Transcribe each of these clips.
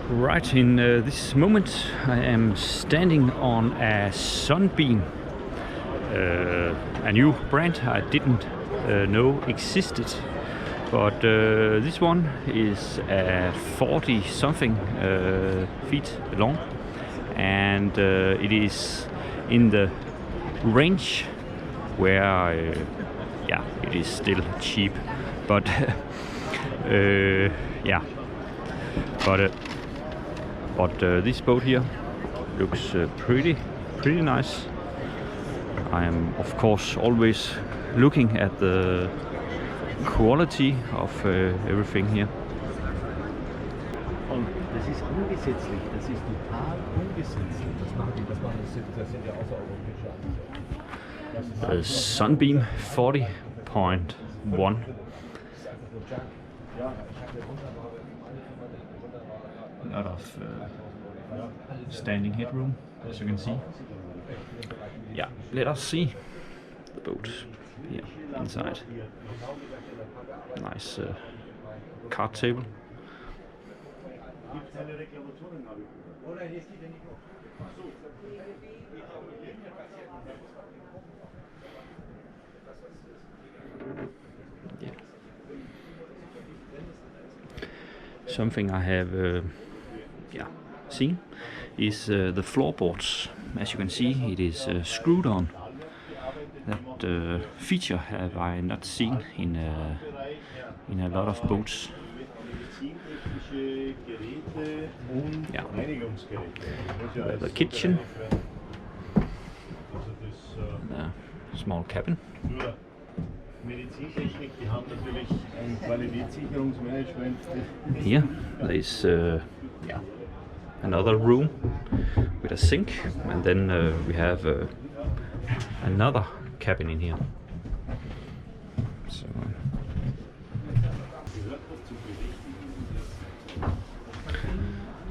Right in this moment I am standing on a Sunbeam, a new brand I didn't know existed, but this one is 40 something feet long, and it is in the range where yeah, it is still cheap, but yeah, but this boat here looks pretty nice. I am of course always looking at the quality of everything here. Und das ist ungesetzlich, das ist total ungesetzlich. Das sind ja außereuropäische Anbieter. The Sunbeam 40.1. A lot of standing headroom, as you can see. Yeah, let us see the boat here inside. Nice card table. Yeah. Something I have seen is the floorboards. As you can see, it is screwed on. That feature have I not seen in a lot of boats. Yeah. The kitchen, the small cabin. Here there is another room with a sink, and then we have another cabin in here. So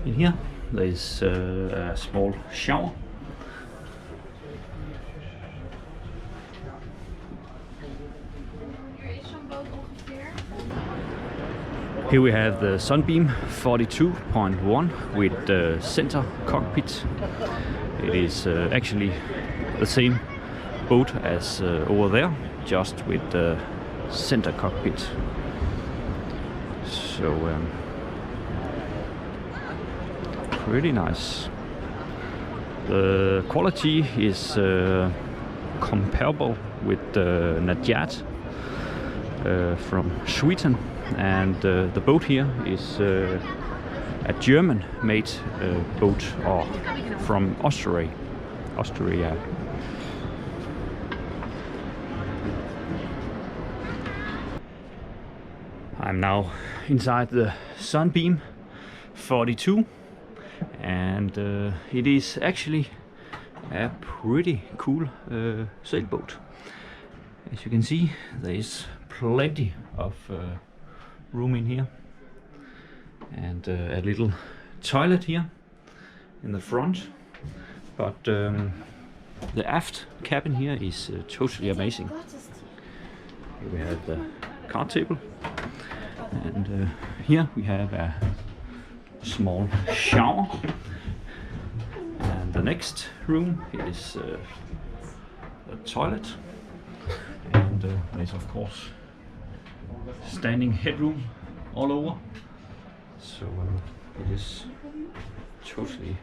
in here there is a small shower. Here we have the Sunbeam 42.1 with the center cockpit. It is actually the same boat as over there, just with the center cockpit. So pretty nice. The quality is comparable with the yacht from Sweden. And the boat here is a German-made boat, or from Austria. I'm now inside the Sunbeam 42, and it is actually a pretty cool sailboat. As you can see, there is plenty of room in here, and a little toilet here in the front, but the aft cabin here is totally amazing. Here we have the card table, and here we have a small shower, and the next room is a toilet, and there's of course standing headroom all over, so it is totally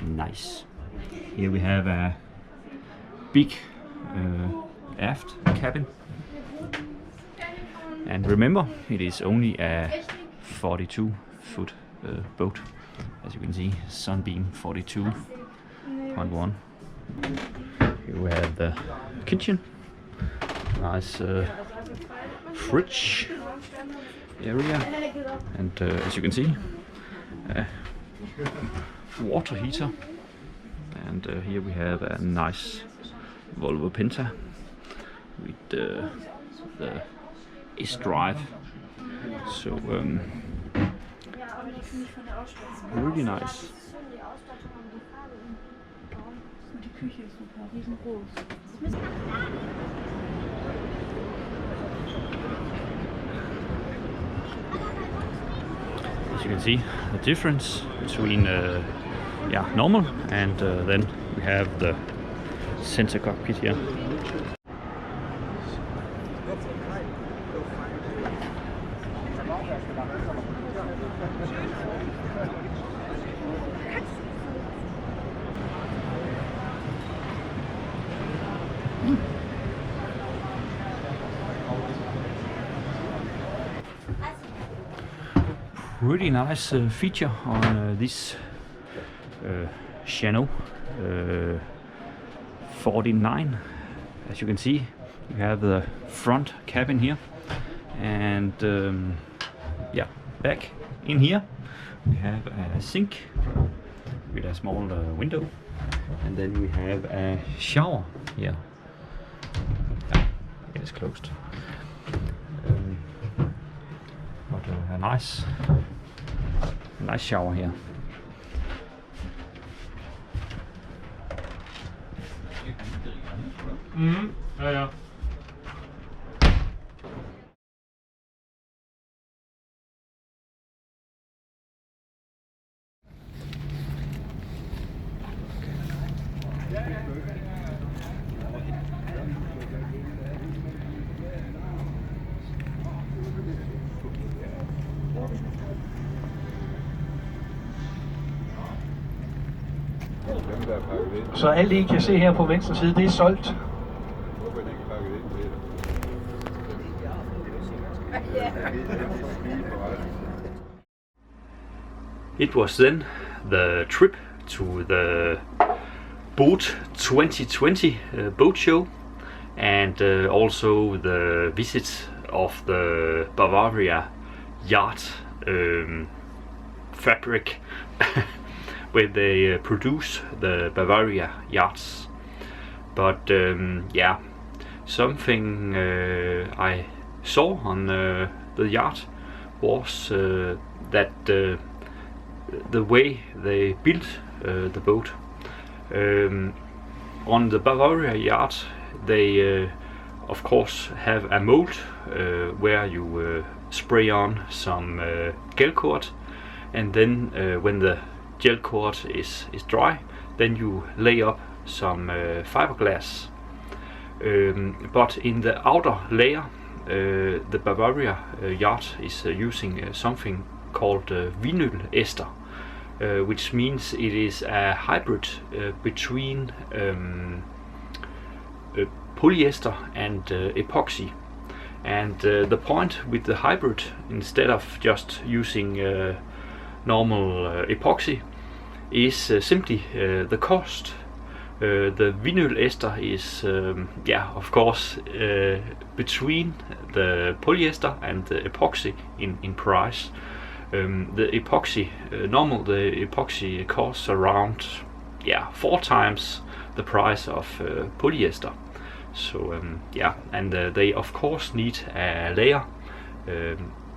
nice. Here we have a big aft cabin, and remember, it is only a 42-foot boat. As you can see, Sunbeam 42.1. Here we have the kitchen, nice fridge area, and as you can see, water heater, and here we have a nice Volvo Penta with the S-Drive, so really nice. As you can see, the difference between yeah, normal and then we have the center cockpit here. Really nice feature on this Sheno 49. As you can see, you have the front cabin here, and yeah, back in here we have a sink with a small window, and then we have a shower here. Yeah, it is closed. But a nice shower here. Ja, ja. Så alt I kan se her på venstre side, det er solgt. It was then the trip to the Boat 2020 boat show, and also the visit of the Bavaria Yacht fabric where they produce the Bavaria Yachts. But yeah, something I saw on the yacht was that the way they built the boat. On the Bavaria Yacht, they of course have a mold where you spray on some gel coat, and then when the gel coat is dry, then you lay up some fiberglass. But in the outer layer, the Bavaria Yacht is using something called vinyl ester, which means it is a hybrid between polyester and epoxy. And the point with the hybrid, instead of just using normal epoxy, is simply the cost. The vinyl ester is yeah, of course between the polyester and the epoxy in price. The epoxy, the epoxy costs around 4 times the price of polyester. So yeah, and they of course need a layer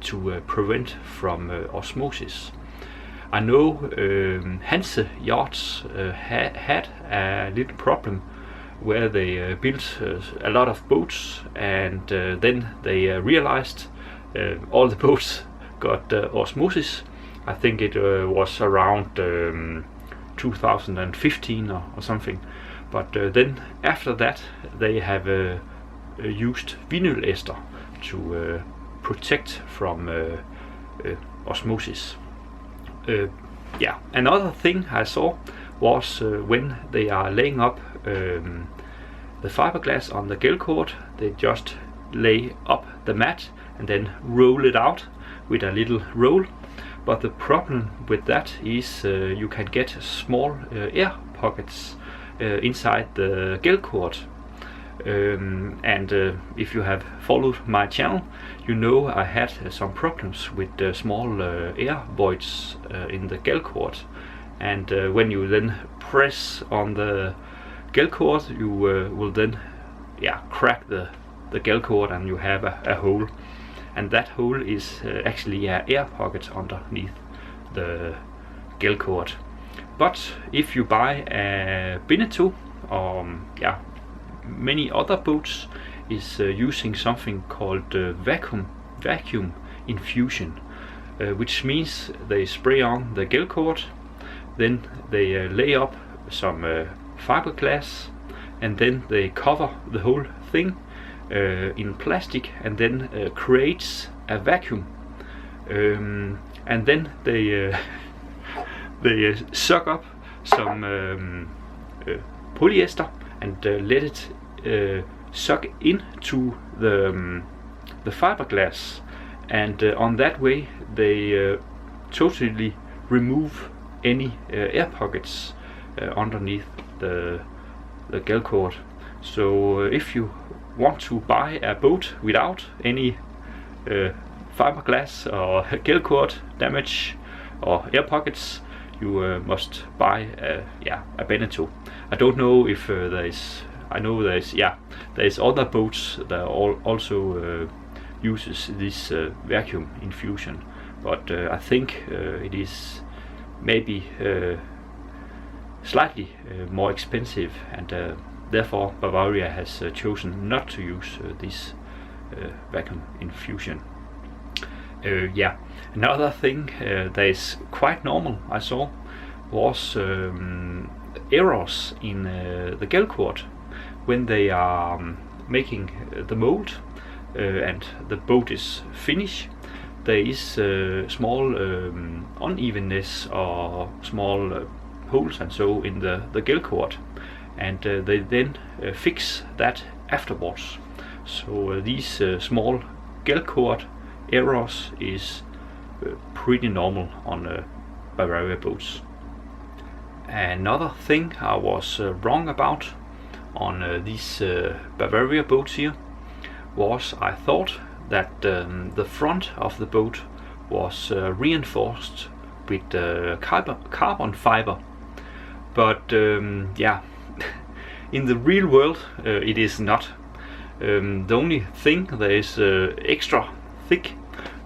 to prevent from osmosis. I know Hanse Yachts had a little problem where they built a lot of boats, and then they realized all the boats got osmosis. I think it was around 2015 or something. But then after that they have used vinyl ester to protect from osmosis. Yeah, another thing I saw was when they are laying up the fiberglass on the gel cord, they just lay up the mat and then roll it out with a little roll. But the problem with that is you can get small air pockets inside the gel cord. And if you have followed my channel, you know I had some problems with small air voids in the gel cord, and when you then press on the gel cord, you will then crack the gel cord, and you have a hole, and that hole is actually an air pocket underneath the gel cord. But if you buy a Beneteau or many other boats is using something called vacuum infusion, which means they spray on the gel coat, then they lay up some fiberglass, and then they cover the whole thing in plastic, and then creates a vacuum, and then they they suck up some polyester and let it suck into the fiberglass, and on that way they totally remove any air pockets underneath the gel coat. So if you want to buy a boat without any fiberglass or gel coat damage or air pockets, you must buy a Beneteau. I don't know if there's other boats that also uses this vacuum infusion, but I think it is maybe slightly more expensive, and therefore Bavaria has chosen not to use this vacuum infusion. Another thing that is quite normal I saw was errors in the gel coat when they are making the mold and the boat is finished. There is small unevenness or small holes and so in the gel coat, and they then fix that afterwards. So these small gel coat errors is pretty normal on Bavaria boats. Another thing I was wrong about on these Bavaria boats here was I thought that the front of the boat was reinforced with carbon fiber, but in the real world it is not. The only thing that is extra thick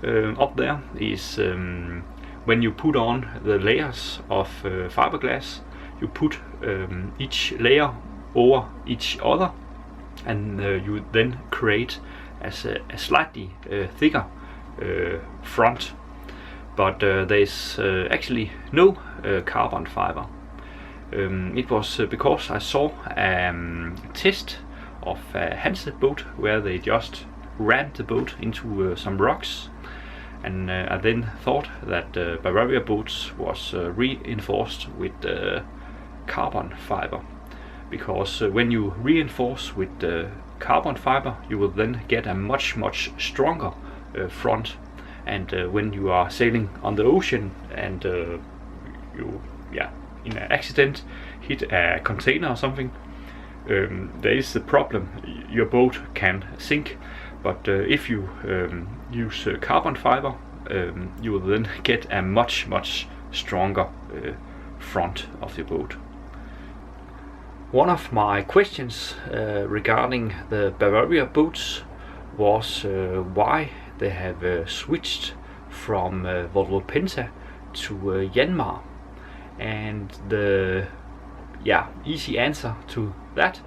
up there is when you put on the layers of fiberglass, you put each layer over each other, and you then create as a slightly thicker front, but there is actually no carbon fiber. It was because I saw a test of a Hanse boat where they just rammed the boat into some rocks, and I then thought that Bavaria boats was reinforced with carbon fiber, because when you reinforce with carbon fiber you will then get a much stronger front, and when you are sailing on the ocean and you in an accident hit a container or something, there is the problem, your boat can sink. But if you use carbon fiber, you will then get a much stronger front of the boat. One of my questions regarding the Bavaria boats was why they have switched from Volvo Penta to Yanmar, and the easy answer to that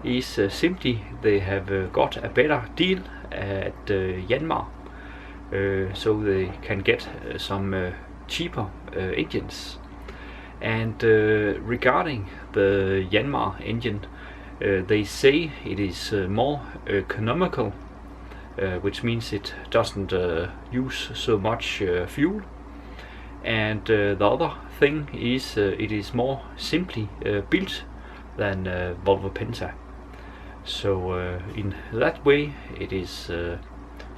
is simply they have got a better deal at Yanmar, so they can get some cheaper engines. And regarding the Yanmar engine, they say it is more economical, which means it doesn't use so much fuel, and the other thing is it is more simply built than Volvo Penta. So in that way it is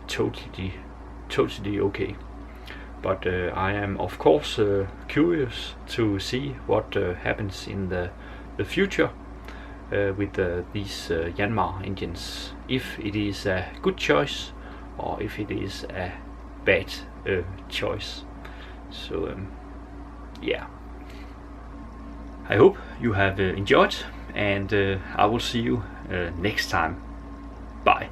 totally okay. But I am of course curious to see what happens in the future with these Yanmar engines, if it is a good choice or if it is a bad choice. So I hope you have enjoyed, and I will see you next time. Bye.